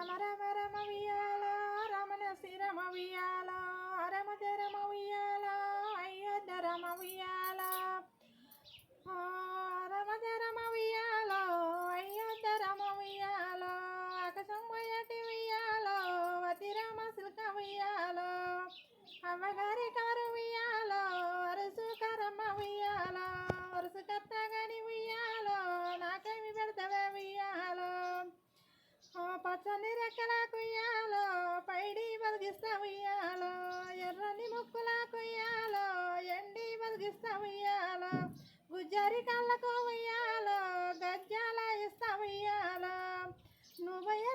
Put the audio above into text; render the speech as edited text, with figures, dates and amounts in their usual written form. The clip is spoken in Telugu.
రమ రమ రమ ఉయ్యాల రమణ శ్రీరమ ఉయ్యాల రమ రమ ఉయ్యాల అయోధ్య రమ ఉయ్యాల రమ రమ ఉయ్యాల అయోధ్య రమ ఉయ్యాల ఆకాశం పోయటి ఉయ్యాల అతి రామ శిల్క ఉయ్యాల అమ్మగారి కారు ఉయ్యాల అరుసు కరమ్మ ఉయ్యాల అరుసు కత్తగని ఉయ్యాల నాకేమి పెడతావే ఉయ్యాల పచ్చని రెక్కల కుయ్యాలో పైడి బతికిస్తా ఉయ్యాలో ఎర్రని ముక్కుల కుయ్యాలో ఎండి బతికిస్తా ఉయ్యాలో గుజ్జరి కళ్ళకు ఉయ్యాలో గజ్జాల ఇస్తా ఉయ్యాలో నువ్వయ్య